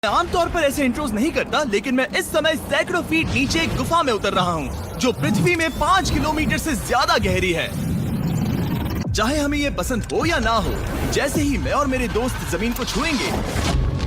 आमतौर पर ऐसे इंट्रोज नहीं करता, लेकिन मैं इस समय सैकड़ों फीट नीचे एक गुफा में उतर रहा हूँ जो पृथ्वी में 5 किलोमीटर से ज्यादा गहरी है। चाहे हमें ये पसंद हो या ना हो, जैसे ही मैं और मेरे दोस्त जमीन को छुएंगे,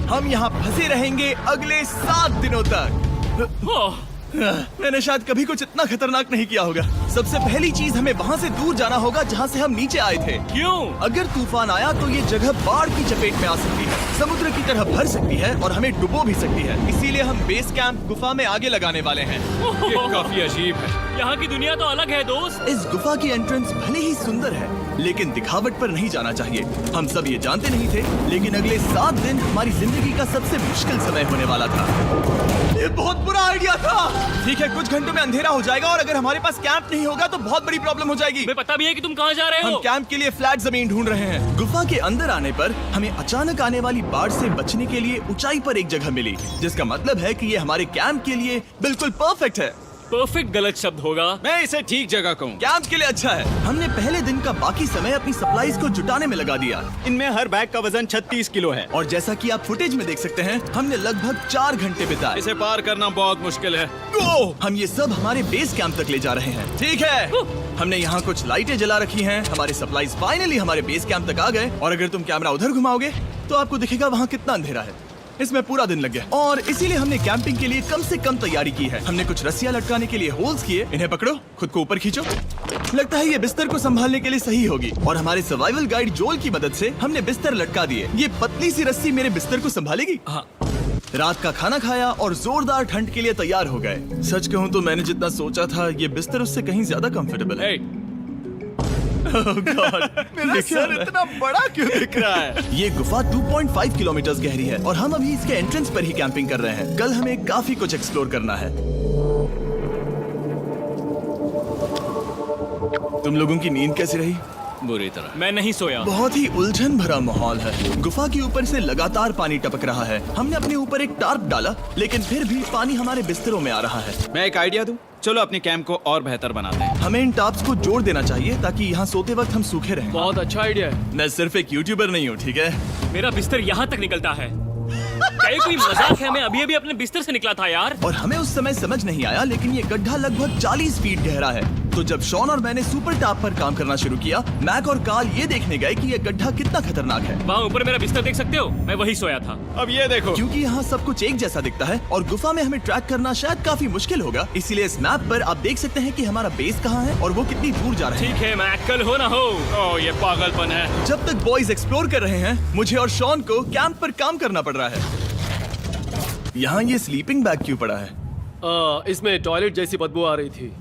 हम यहाँ फंसे रहेंगे अगले 7 दिनों तक। मैंने शायद कभी कुछ इतना खतरनाक नहीं किया होगा। सबसे पहली चीज, हमें वहाँ से दूर जाना होगा जहाँ से हम नीचे आए थे। क्यों? अगर तूफान आया तो ये जगह बाढ़ की चपेट में आ सकती है, समुद्र की तरह भर सकती है और हमें डुबो भी सकती है। इसीलिए हम बेस कैंप गुफा में आगे लगाने वाले हैं। ये काफी अजीब है। यहाँ की दुनिया तो अलग है दोस्त। इस गुफा की एंट्रेंस भले ही सुंदर है, लेकिन दिखावट पर नहीं जाना चाहिए। हम सब ये जानते नहीं थे, लेकिन अगले 7 दिन हमारी जिंदगी का सबसे मुश्किल समय होने वाला था। ये बहुत बुरा आइडिया था। ठीक है, कुछ घंटों में अंधेरा हो जाएगा और अगर हमारे पास कैंप नहीं होगा तो बहुत बड़ी प्रॉब्लम हो जाएगी। हमें पता भी है कि तुम कहाँ जा रहे हम हो। कैंप के लिए फ्लैट जमीन ढूंढ रहे हैं। गुफा के अंदर आने पर हमें अचानक आने वाली बाढ़ से बचने के लिए ऊंचाई पर एक जगह मिली, जिसका मतलब है कि ये हमारे कैंप के लिए बिल्कुल परफेक्ट है। परफेक्ट गलत शब्द होगा। मैं इसे ठीक जगह कहूँ। कैंप के लिए अच्छा है। हमने पहले दिन का बाकी समय अपनी सप्लाईज को जुटाने में लगा दिया। इनमें हर बैग का वजन 36 किलो है और जैसा कि आप फुटेज में देख सकते हैं, हमने लगभग 4 घंटे बिताए। इसे पार करना बहुत मुश्किल है। हम ये सब हमारे बेस कैंप तक ले जा रहे हैं। ठीक है, हमने यहाँ कुछ लाइटें जला रखी हैं। हमारे सप्लाईज फाइनली हमारे बेस कैंप तक आ गए और अगर तुम कैमरा उधर घुमाओगे तो आपको दिखेगा वहाँ कितना अंधेरा है। इसमें पूरा दिन लग गया और इसीलिए हमने कैंपिंग के लिए कम से कम तैयारी की है। हमने कुछ रस्सियां लटकाने के लिए होल्स किए। इन्हें पकड़ो, खुद को ऊपर खींचो। लगता है ये बिस्तर को संभालने के लिए सही होगी। और हमारे सर्वाइवल गाइड जोल की मदद से हमने बिस्तर लटका दिए। ये पतली सी रस्सी मेरे बिस्तर को संभालेगी। हाँ। रात का खाना खाया और जोरदार ठंड के लिए तैयार हो गए। सच कहूँ तो मैंने जितना सोचा था, ये बिस्तर उससे कहीं ज्यादा कंफर्टेबल है। Oh God, मेरा सर इतना बड़ा क्यों दिख रहा है? ये गुफा 2.5 किलोमीटर गहरी है और हम अभी इसके एंट्रेंस पर ही कैंपिंग कर रहे हैं। कल हमें काफी कुछ एक्सप्लोर करना है। तुम लोगों की नींद कैसी रही? बुरी तरह। मैं नहीं सोया। बहुत ही उलझन भरा माहौल है। गुफा के ऊपर से लगातार पानी टपक रहा है। हमने अपने ऊपर एक टार्प डाला, लेकिन फिर भी पानी हमारे बिस्तरों में आ रहा है। मैं एक आइडिया दूं? चलो अपने कैंप को और बेहतर बनाते हैं। हमें इन टार्प्स को जोड़ देना चाहिए ताकि यहाँ सोते वक्त हम सूखे रहें। बहुत अच्छा आइडिया है। मैं सिर्फ एक यूट्यूबर नहीं हूँ, ठीक है? मेरा बिस्तर यहाँ तक निकलता है। क्या ये कोई मजाक है? मैं अभी अभी अपने बिस्तर से निकला था यार। और हमें उस समय समझ नहीं आया, लेकिन ये गड्ढा लगभग 40 फीट गहरा है। तो जब शॉन और मैंने सुपर टॉप पर काम करना शुरू किया, मैक और कार्ल ये देखने गए कि ये गड्ढा कितना खतरनाक है। वहाँ ऊपर मेरा बिस्तर देख सकते हो? मैं वही सोया था। अब ये देखो, क्योंकि यहाँ सब कुछ एक जैसा दिखता है और गुफा में हमें ट्रैक करना शायद काफी मुश्किल होगा, इसीलिए इस मैप पर आप देख सकते हैं कि हमारा बेस कहाँ है और वो कितनी दूर जा रहे हैं। ठीक है, मैं कल हो ना हो। ओह ये पागलपन है। जब तक बॉयज एक्सप्लोर कर रहे हैं, मुझे और शॉन को कैंप पर काम करना पड़ रहा है। यहाँ ये स्लीपिंग बैग क्यों पड़ा है? इसमें टॉयलेट जैसी बदबू आ रही थी।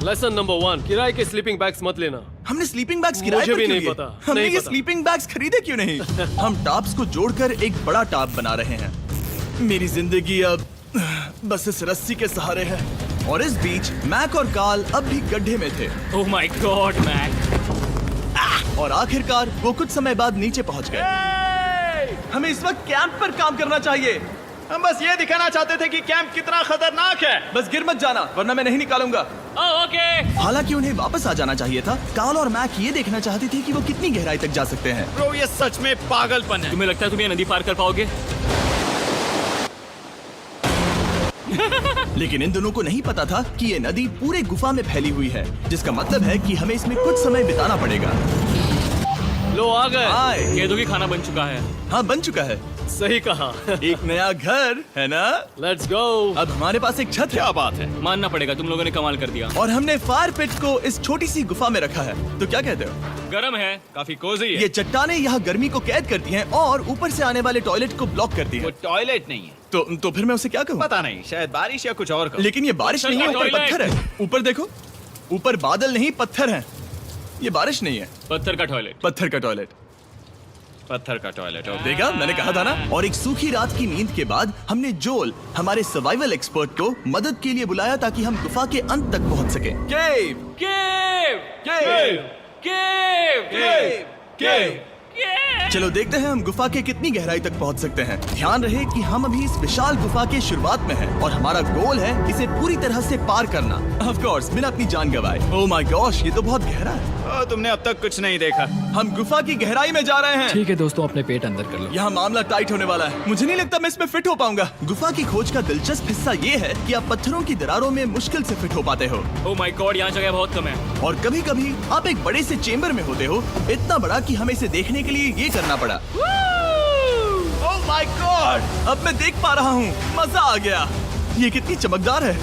लेसन नंबर 1, किराए के स्लीपिंग बैग्स मत लेना। हमने स्लीपिंग बैग्स किराए मुझे पर भी क्यों नहीं लिए? पता, हमने नहीं ये पता। स्लीपिंग बैग्स खरीदे क्यों नहीं? हम टॉप्स को जोड़कर एक बड़ा टॉप बना रहे हैं। मेरी जिंदगी अब बस इस रस्सी के सहारे है। और इस बीच मैक और कार्ल अब भी गड्ढे में थे। Oh my god Mac. और आखिरकार वो कुछ समय बाद नीचे पहुंच गए। हमें इस वक्त कैंप पर काम करना चाहिए। हम बस ये दिखाना चाहते थे कि कैंप कितना खतरनाक है। बस गिर मत जाना, वरना मैं नहीं निकालूंगा। ओके। हालांकि उन्हें वापस आ जाना चाहिए था। कार्ल और मैक ये देखना चाहते थे कि वो कितनी गहराई तक जा सकते हैं। ब्रो ये सच में पागलपन है। तुम्हें लगता है तुम ये नदी पार कर पाओगे? लेकिन इन दोनों को नहीं पता था कि ये नदी पूरे गुफा में फैली हुई है, जिसका मतलब है कि हमें इसमें कुछ समय बिताना पड़ेगा। लो आ गए। हाय। कह दो कि खाना बन चुका है। हाँ, बन चुका है। सही कहा। एक नया घर है ना? Let's go. अब हमारे पास एक छत है। क्या बात है। मानना पड़ेगा, तुम लोगों ने कमाल कर दिया। और हमने फायर पिट को इस छोटी सी गुफा में रखा है। तो क्या कहते हो? गरम है। काफी कोजी है। ये चट्टानें यहाँ गर्मी को कैद करती हैं और ऊपर से आने वाले टॉयलेट को ब्लॉक करती वो हैं। टॉयलेट नहीं है। तो फिर मैं उसे क्या कहूँ? पता नहीं, शायद बारिश या कुछ और कहो। लेकिन ये बारिश नहीं है, ऊपर टॉयलेट। पत्थर है। ऊपर देखो, ऊपर बादल नहीं पत्थर हैं। ये बारिश नहीं है, पत्थर का टॉयलेट। पत्थर का टॉयलेट। पत्थर का टॉयलेट। देखा, मैंने कहा था ना। और एक सूखी रात की नींद के बाद हमने जोल, हमारे सर्वाइवल एक्सपर्ट को मदद के लिए बुलाया ताकि हम गुफा के अंत तक पहुंच सकें। केव, केव, केव, केव, केव, केव। केव। चलो देखते हैं हम गुफा के कितनी गहराई तक पहुंच सकते हैं। ध्यान रहे कि हम अभी इस विशाल गुफा के शुरुआत में हैं और हमारा गोल है इसे पूरी तरह से पार करना। ऑफ कोर्स बिना अपनी जान गंवाए। ओह माय गॉश, ये तो बहुत गहरा है। तुमने अब तक कुछ नहीं देखा। हम गुफा की गहराई में जा रहे हैं। ठीक है दोस्तों, अपने पेट अंदर कर लो। यहाँ मामला टाइट होने वाला है। मुझे नहीं लगता मैं इसमें फिट हो पाऊंगा। गुफा की खोज का दिलचस्प हिस्सा ये है कि आप पत्थरों की दरारों में मुश्किल से फिट हो पाते हो ओह माय गॉड, यहाँ जगह बहुत कम है। और कभी कभी आप एक बड़े से चेम्बर में होते हो, इतना बड़ा कि हमें इसे देखने के लिए ये करना पड़ा। ओह माय गॉड, अब मैं देख पा रहा हूँ, मजा आ गया। ये कितनी चमकदार है।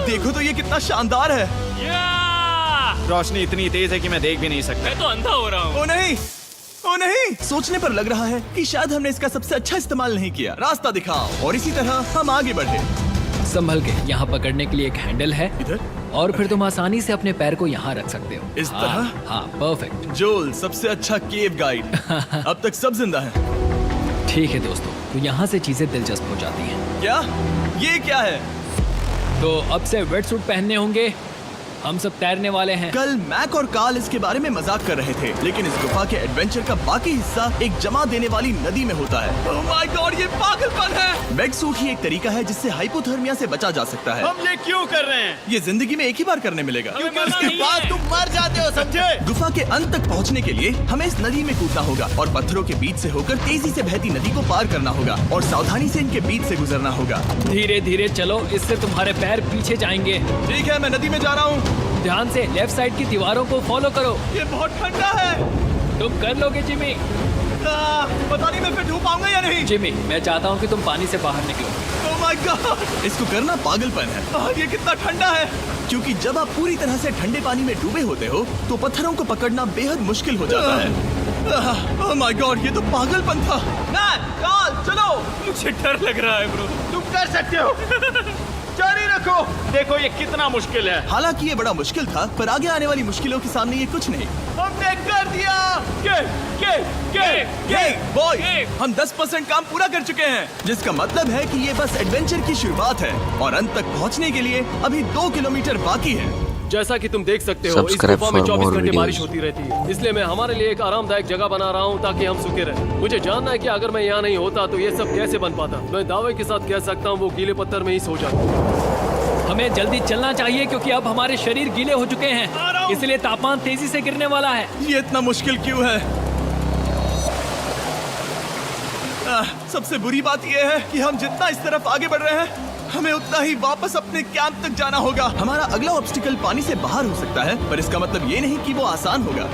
देखो तो ये कितना शानदार है। रोशनी इतनी तेज है कि मैं देख भी नहीं सकता। मैं तो अंधा हो रहा हूँ। ओ नहीं, ओ नहीं, सोचने पर लग रहा है कि शायद हमने इसका सबसे अच्छा इस्तेमाल नहीं किया। रास्ता दिखाओ। और इसी तरह हम आगे बढ़े। संभल के, यहाँ पकड़ने के लिए एक हैंडल है इधर और फिर तुम आसानी से अपने पैर को यहाँ रख सकते हो। इस तरह? हाँ, परफेक्ट। जोल सबसे अच्छा केव गाइड। अब तक सब जिंदा हैं। ठीक है दोस्तों, तो यहाँ से चीजें दिलचस्प हो जाती हैं। क्या? ये क्या है? तो अब से वेट सूट पहनने होंगे। हम सब तैरने वाले हैं। कल मैक और कार्ल इसके बारे में मजाक कर रहे थे, लेकिन इस गुफा के एडवेंचर का बाकी हिस्सा एक जमा देने वाली नदी में होता है। ओह माय गॉड, ये पागलपन है। वेट सूट ही एक तरीका है जिससे हाइपोथर्मिया से बचा जा सकता है। हम ये क्यों कर रहे हैं? ये जिंदगी में एक ही बार करने मिलेगा। क्योंकि उसके बाद तुम मर जाते हो, समझे? गुफा के अंत तक पहुंचने के लिए हमें इस नदी में कूदना होगा और पत्थरों के बीच से होकर तेजी से बहती नदी को पार करना होगा और सावधानी से इनके बीच से गुजरना होगा। धीरे धीरे चलो, इससे तुम्हारे पैर पीछे जाएंगे। ठीक है, मैं नदी में जा रहा हूँ। ध्यान से लेफ्ट साइड की दीवारों को फॉलो करो। ये बहुत ठंडा है। तुम कर लोगे जिमी। पता नहीं मैं फिट हो पाऊंगा या नहीं। जिमी, मैं चाहता हूँ कि तुम पानी से बाहर निकलो। ओह माय गॉड, इसको करना पागलपन है। ये कितना ठंडा है। क्योंकि जब आप पूरी तरह से ठंडे पानी में डूबे होते हो तो पत्थरों को पकड़ना बेहद मुश्किल हो जाता है। ओह माय गॉड, ये तो पागलपन था। चलो। मुझे डर लग रहा है ब्रो। तुम कर सकते हो। जारी रखो। देखो ये कितना मुश्किल है। हालांकि ये बड़ा मुश्किल था, पर आगे आने वाली मुश्किलों के सामने ये कुछ नहीं। हमने कर दिया। बॉय, हम 10% काम पूरा कर चुके हैं, जिसका मतलब है कि ये बस एडवेंचर की शुरुआत है और अंत तक पहुंचने के लिए अभी 2 किलोमीटर बाकी है। जैसा कि तुम देख सकते हो, इस Subscribe गुफा में for 24 more घंटे videos. बारिश होती रहती है। इसलिए मैं हमारे लिए एक आरामदायक जगह बना रहा हूँ ताकि हम सूखे रहें। मुझे जानना है कि अगर मैं यहाँ नहीं होता तो ये सब कैसे बन पाता। मैं दावे के साथ कह सकता हूँ वो गीले पत्थर में ही सो जाता। हमें जल्दी चलना चाहिए क्योंकि अब हमारे शरीर गीले हो चुके हैं, इसलिए तापमान तेजी से गिरने वाला है। ये इतना मुश्किल क्यों है? सबसे बुरी बात यह है कि हम जितना इस तरफ आगे बढ़ रहे हैं, हमें उतना ही वापस अपने कैंप तक जाना होगा। हमारा अगला ऑब्स्टिकल पानी से बाहर हो सकता है, पर इसका मतलब ये नहीं कि वो आसान होगा।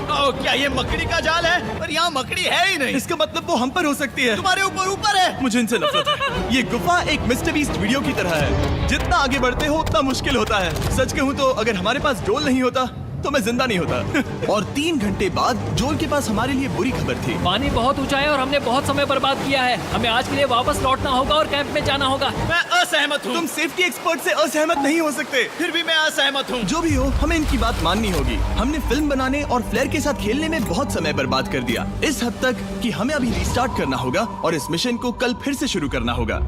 क्या ये मकड़ी का जाल है? पर यहाँ मकड़ी है ही नहीं। इसका मतलब वो हम पर हो सकती है। तुम्हारे ऊपर है। मुझे इनसे नफरत है। ये गुफा एक मिस्टर बीस्ट वीडियो की तरह है। जितना आगे बढ़ते हो उतना मुश्किल होता है। सच कहूँ तो अगर हमारे पास ड्रोन नहीं होता तो मैं जिंदा नहीं होता। और 3 घंटे बाद जोल के पास हमारे लिए बुरी खबर थी। पानी बहुत ऊंचा है और हमने बहुत समय बर्बाद किया है। हमें आज के लिए वापस लौटना होगा और कैंप में जाना होगा। मैं असहमत हूँ। तुम सेफ्टी एक्सपर्ट से असहमत नहीं हो सकते। फिर भी मैं असहमत हूँ। जो भी हो, हमें इनकी बात माननी होगी। हमने फिल्म बनाने और फ्लेयर के साथ खेलने में बहुत समय बर्बाद कर दिया, इस हद तक कि हमें अभी रिस्टार्ट करना होगा और इस मिशन को कल फिर से शुरू करना होगा।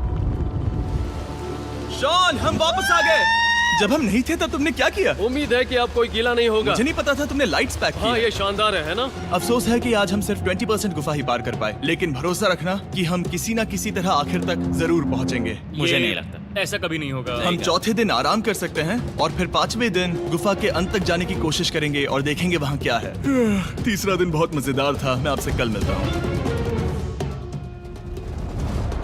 शॉन, हम वापस आ गए। जब हम नहीं थे तब तुमने क्या किया? उम्मीद है कि अब कोई गीला नहीं होगा। मुझे नहीं पता था तुमने लाइट्स पैक हाँ, की। ये शानदार है ना? अफसोस है कि आज हम सिर्फ 20% गुफा ही पार कर पाए, लेकिन भरोसा रखना कि हम किसी न किसी तरह आखिर तक जरूर पहुंचेंगे। मुझे नहीं लगता। ऐसा कभी नहीं होगा। हम चौथे दिन आराम कर सकते हैं और फिर 5वें दिन गुफा के अंत तक जाने की कोशिश करेंगे और देखेंगे वहाँ क्या है। तीसरा दिन बहुत मजेदार था। मैं आपसे कल मिलता हूँ।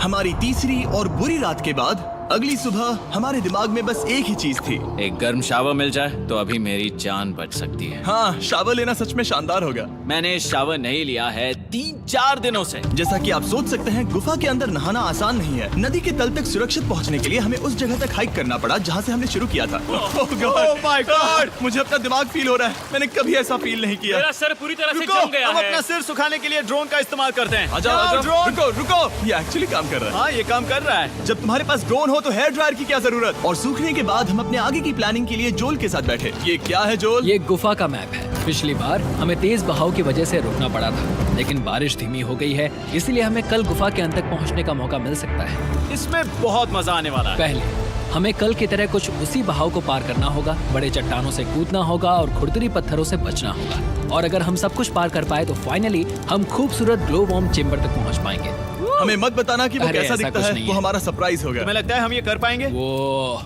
हमारी तीसरी और बुरी रात के बाद अगली सुबह हमारे दिमाग में बस एक ही चीज थी। एक गर्म शावर मिल जाए तो अभी मेरी जान बच सकती है। हाँ, शावर लेना सच में शानदार होगा। मैंने शावर नहीं लिया है 3-4 दिनों से। जैसा कि आप सोच सकते हैं, गुफा के अंदर नहाना आसान नहीं है। नदी के तल तक सुरक्षित पहुंचने के लिए हमें उस जगह तक हाइक करना पड़ा जहां से हमने शुरू किया था। Oh my God! मुझे अपना दिमाग फील हो रहा है। मैंने कभी ऐसा फील नहीं किया। मेरा सर पूरी तरह से रुको, जम गया हम है। अपना सिर सुखाने के लिए ड्रोन का इस्तेमाल करते हैं। ड्रोन। रुको रुको, ये एक्चुअली काम कर रहा है। हाँ, ये काम कर रहा है। जब तुम्हारे पास ड्रोन हो तो हेयर ड्रायर की क्या जरूरत। और सूखने के बाद हम अपने आगे की प्लानिंग के लिए जोल के साथ बैठे। ये क्या है जोल? ये गुफा का मैप है। पिछली बार हमें तेज बहाव की वजह से रुकना पड़ा था, लेकिन बारिश धीमी हो गई है, इसलिए हमें कल गुफा के अंत तक पहुंचने का मौका मिल सकता है। इसमें बहुत मजा आने वाला है। पहले हमें कल की तरह कुछ उसी बहाव को पार करना होगा, बड़े चट्टानों से कूदना होगा और खुरदुरी पत्थरों से बचना होगा। और अगर हम सब कुछ पार कर पाए तो फाइनली हम खूबसूरत ग्लो वॉर्म चेम्बर तक पहुंच पाएंगे। हमें मत बताना कि वो अरे, कैसा ऐसा दिखता कुछ है, नहीं वो है। हमारा सरप्राइज होगा। तुम्हें लगता है हम ये कर पाएंगे? वो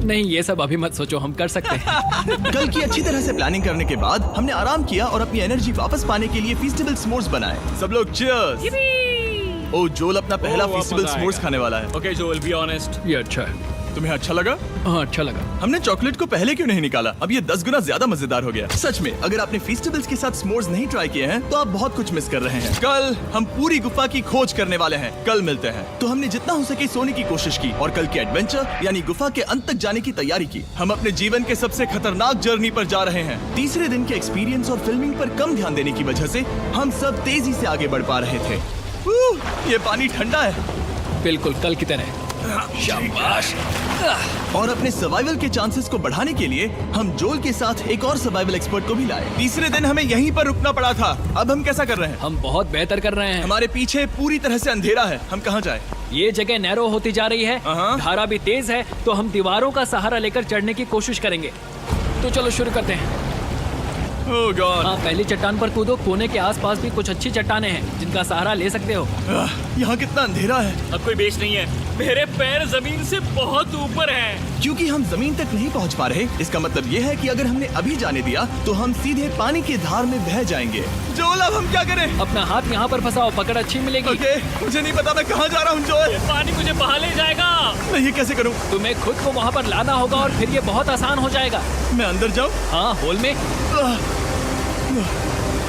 नहीं, ये सब अभी मत सोचो, हम कर सकते हैं। कल की अच्छी तरह से प्लानिंग करने के बाद हमने आराम किया और अपनी एनर्जी वापस पाने के लिए फीस्टेबल स्मोर्स बनाए। सब लोग चीयर्स। ओ, जोल अपना पहला अब फीस्टेबल मजा स्मोर्स आएगा। खाने वाला है। Okay Joel, be honest. ये अच्छा है। तुम्हें अच्छा लगा? हाँ, अच्छा लगा। हमने चॉकलेट को पहले क्यों नहीं निकाला? अब ये 10 गुना ज्यादा मजेदार हो गया। सच में, अगर आपने फीस्टेबल्स के साथ स्मोर्स नहीं ट्राई किए हैं तो आप बहुत कुछ मिस कर रहे हैं। कल हम पूरी गुफा की खोज करने वाले हैं। कल मिलते हैं। तो हमने जितना हो सके सोने की कोशिश की और कल के एडवेंचर यानी गुफा के अंत तक जाने की तैयारी की। हम अपने जीवन के सबसे खतरनाक जर्नी पर जा रहे हैं। तीसरे दिन के एक्सपीरियंस और फिल्मिंग पर कम ध्यान देने की वजह से हम सब तेजी से आगे बढ़ पा रहे थे। ये पानी ठंडा है। बिल्कुल कल की तरह। शाबाश। और अपने सर्वाइवल के चांसेस को बढ़ाने के लिए हम जोल के साथ एक और सर्वाइवल एक्सपर्ट को भी लाए। तीसरे दिन हमें यहीं पर रुकना पड़ा था। अब हम कैसा कर रहे हैं? हम बहुत बेहतर कर रहे हैं। हमारे पीछे पूरी तरह से अंधेरा है। हम कहाँ जाए? ये जगह नैरो होती जा रही है, हाँ। धारा भी तेज है, तो हम दीवारों का सहारा लेकर चढ़ने की कोशिश करेंगे। तो चलो शुरू करते हैं। ओह गॉड। हाँ, पहली चट्टान पर कूदो। कोने के आसपास भी कुछ अच्छी चट्टानें हैं जिनका सहारा ले सकते हो। यहाँ कितना अंधेरा है। अब कोई बेस नहीं है, मेरे पैर जमीन से बहुत ऊपर हैं। क्योंकि हम जमीन तक नहीं पहुँच पा रहे, इसका मतलब ये है कि अगर हमने अभी जाने दिया तो हम सीधे पानी की धार में बह जाएंगे। जोल, अब हम क्या करें? अपना हाथ यहाँ पर फंसाओ, पकड़ अच्छी मिलेगी। ओके, मुझे नहीं पता मैं कहाँ जा रहा हूँ जोल। पानी मुझे बहा ले जाएगा। मैं ये कैसे करूँ? तुम्हें खुद को वहाँ पर लाना होगा और फिर ये बहुत आसान हो जाएगा। मैं अंदर जाऊँ? हाँ, होल में।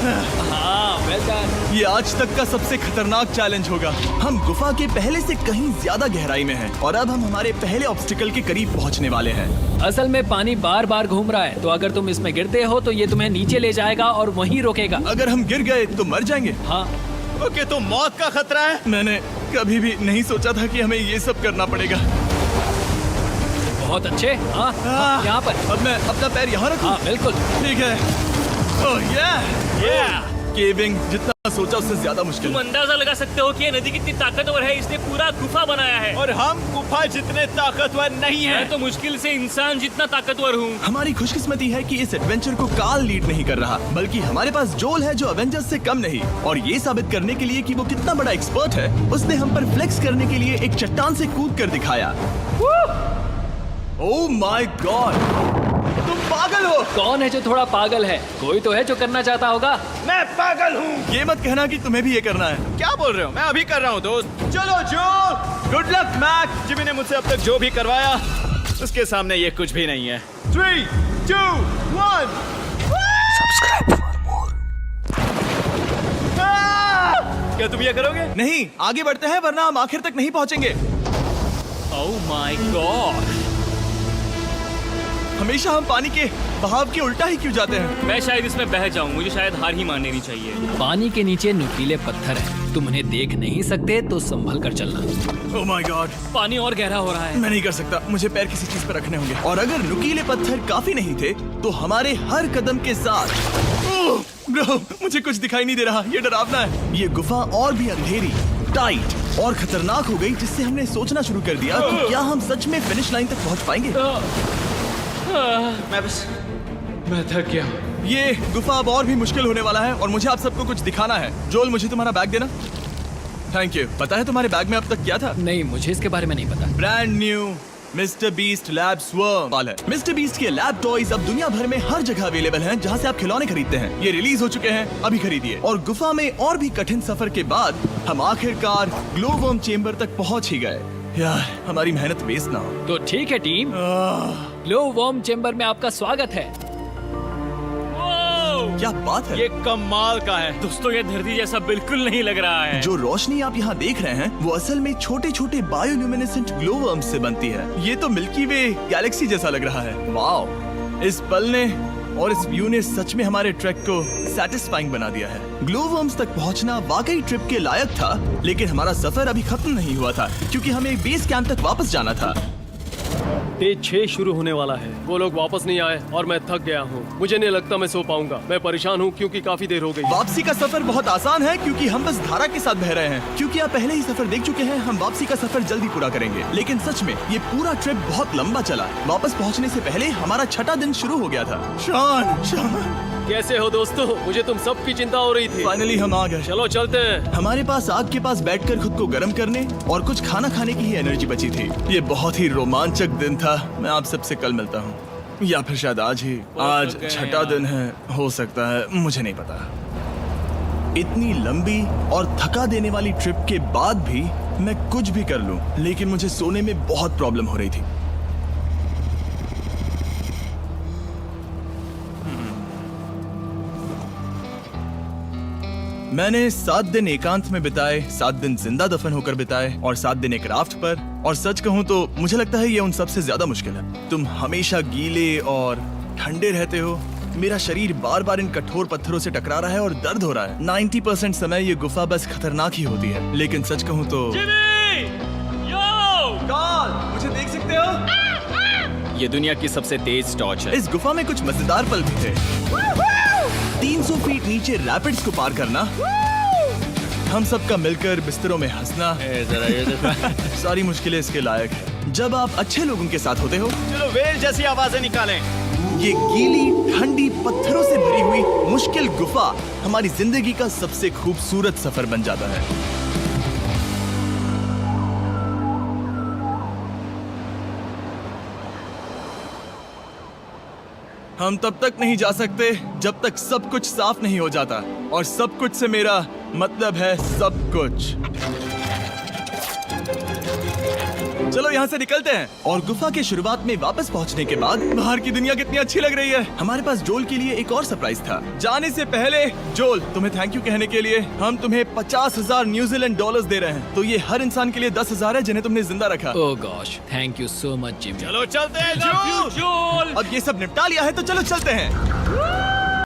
हाँ, वेल डन। ये आज तक का सबसे खतरनाक चैलेंज होगा। हम गुफा के पहले से कहीं ज्यादा गहराई में हैं और अब हम हमारे पहले ऑब्स्टिकल के करीब पहुंचने वाले हैं। असल में पानी बार बार घूम रहा है, तो अगर तुम इसमें गिरते हो तो ये तुम्हें नीचे ले जाएगा और वहीं रोकेगा। अगर हम गिर गए तो मर जाएंगे। हाँ, ओके, तो मौत का खतरा है। मैंने कभी भी नहीं सोचा था कि हमें ये सब करना पड़ेगा। बहुत अच्छे। हाँ, हाँ, यहाँ पर। अब मैं अपना पैर यहाँ रखूं? हाँ, बिल्कुल। ठीक है। ओह Yeah! केविंग जितना सोचा उससे ज्यादा मुश्किल तुम है। अंदाजा लगा सकते हो कि ये नदी कितनी ताकतवर है। इसने पूरा गुफा बनाया है। और हम गुफा जितने ताकतवर नहीं मैं हैं। तो मुश्किल से इंसान जितना ताकतवर हूँ। हमारी खुशकिस्मती है कि इस एडवेंचर को काल लीड नहीं कर रहा, बल्कि हमारे पास जोल है जो एवेंजर्स से कम नहीं। और ये साबित करने के लिए कि वो कितना बड़ा एक्सपर्ट है, उसने हम पर फ्लेक्स करने के लिए एक चट्टान से कूद कर दिखाया। ओह माय गॉड, तुम पागल हो। कौन है जो थोड़ा पागल है? कोई तो है जो करना चाहता होगा। मैं पागल हूँ। ये मत कहना कि तुम्हें भी ये करना है। क्या बोल रहे हो? मैं अभी कर रहा हूँ दोस्त। चलो जो, गुड लक मैक। जिमी ने मुझसे अब तक जो भी करवाया उसके सामने ये कुछ भी नहीं है। 3, 2, 1। क्या तुम ये करोगे? नहीं, आगे बढ़ते हैं वरना हम आखिर तक नहीं पहुंचेंगे। ओह माय गॉड, हमेशा हम पानी के बहाव के उल्टा ही क्यों जाते हैं? मैं शायद इसमें बह जाऊं। मुझे शायद हार ही मान लेनी चाहिए। पानी के नीचे नुकीले पत्थर हैं। तुम उन्हें देख नहीं सकते तो संभल कर चलना। ओह माय गॉड, पानी और गहरा हो रहा है। मैं नहीं कर सकता। मुझे पैर किसी चीज पर रखने होंगे। और अगर नुकीले पत्थर काफी नहीं थे तो हमारे हर कदम के साथ ओह, ब्रो, मुझे कुछ दिखाई नहीं दे रहा। ये डरावना है। ये गुफा और भी अंधेरी, टाइट और खतरनाक हो गई, जिससे हमने सोचना शुरू कर दिया कि क्या हम सच में फिनिश लाइन तक पहुंच पाएंगे। मैं थक गया। ये गुफा अब और भी मुश्किल होने वाला है और मुझे आप सबको कुछ दिखाना है। जोल, मुझे तुम्हारा बैग देना। Thank you. पता है तुम्हारे बैग में अब तक क्या था? नहीं, मुझे इसके बारे में नहीं पता। Brand new mister beast lab swarm है। मिस्टर बीस्ट के लैब टॉयज अब दुनिया भर में हर जगह अवेलेबल हैं जहां से आप खिलौने खरीदते हैं। ये रिलीज हो चुके हैं, अभी खरीदिए। और गुफा में और भी कठिन सफर के बाद हम आखिरकार ग्लो वर्म चेम्बर तक पहुंच ही गए। यार, हमारी मेहनत वेस्ट ना हो। तो ठीक है टीम, ग्लो वर्म चेम्बर में आपका स्वागत है। ओह, क्या बात है। ये कमाल का है। दोस्तों ये धरती जैसा बिल्कुल नहीं लग रहा है। जो रोशनी आप यहाँ देख रहे हैं वो असल में छोटे छोटे बायोल्यूमिनेसेंट ग्लो वर्म्स से बनती है। ये तो मिल्की वे गैलेक्सी जैसा लग रहा है। वाओ, इस पल ने और इस व्यू ने सच में हमारे ट्रैक को सैटिस्फाइंग बना दिया है। ग्लो वर्म्स तक पहुंचना वाकई ट्रिप के लायक था, लेकिन हमारा सफर अभी खत्म नहीं हुआ था क्योंकि हमें बेस कैंप तक वापस जाना था। डे 6 शुरू होने वाला है। वो लोग वापस नहीं आए और मैं थक गया हूँ। मुझे नहीं लगता मैं सो पाऊंगा। मैं परेशान हूँ क्योंकि काफी देर हो गई। वापसी का सफर बहुत आसान है क्योंकि हम बस धारा के साथ बह रहे हैं। क्योंकि आप पहले ही सफर देख चुके हैं, हम वापसी का सफर जल्दी पूरा करेंगे। लेकिन सच में ये पूरा ट्रिप बहुत लंबा चला। वापस पहुंचने से पहले हमारा 6ठा दिन शुरू हो गया था। शान कैसे हो दोस्तों? मुझे तुम सबकी चिंता हो रही थी। फाइनली हम आ गए। चलो चलते हैं। हमारे पास आग के पास बैठकर खुद को गर्म करने और कुछ खाना खाने की ही एनर्जी बची थी। ये बहुत ही रोमांचक दिन था। मैं आप सबसे कल मिलता हूँ, या फिर शायद आज ही। आज 6ठा दिन है, हो सकता है, मुझे नहीं पता। इतनी लंबी और थका देने वाली ट्रिप के बाद भी मैं कुछ भी कर लूं, लेकिन मुझे सोने में बहुत प्रॉब्लम हो रही थी। मैंने 7 दिन एकांत में बिताए, 7 दिन जिंदा दफन होकर बिताए और 7 दिन एक राफ्ट पर। और सच कहूं तो मुझे लगता है ये उन सबसे ज्यादा मुश्किल है। तुम हमेशा गीले और ठंडे रहते हो। मेरा शरीर बार बार इन कठोर पत्थरों से टकरा रहा है और दर्द हो रहा है। 90% समय ये गुफा बस खतरनाक ही होती है। लेकिन सच कहूं तो कार्ल, मुझे देख सकते हो? ये दुनिया की सबसे तेज टॉर्च है। इस गुफा में कुछ मजेदार पल भी थे। 300 फीट नीचे रैपिड्स को पार करना, हम सबका मिलकर बिस्तरों में हंसना, सारी मुश्किलें इसके लायक है जब आप अच्छे लोगों के साथ होते हो। चलो वेल जैसी आवाजें निकालें। ये गीली ठंडी पत्थरों से भरी हुई मुश्किल गुफा हमारी जिंदगी का सबसे खूबसूरत सफर बन जाता है। हम तब तक नहीं जा सकते जब तक सब कुछ साफ नहीं हो जाता। और सब कुछ से मेरा मतलब है सब कुछ। चलो यहाँ से निकलते हैं। और गुफा के शुरुआत में वापस पहुँचने के बाद बाहर की दुनिया कितनी अच्छी लग रही है। हमारे पास जोल के लिए एक और सरप्राइज था। जाने से पहले जोल, तुम्हें थैंक यू कहने के लिए हम तुम्हें 50,000 न्यूजीलैंड डॉलर्स दे रहे हैं। तो ये हर इंसान के लिए 10,000 है जिन्हें तुमने जिंदा रखा। Oh gosh, thank you so much Jimmy. चलो चलते हैं जोल। अब ये सब निपटा लिया है तो चलो चलते हैं।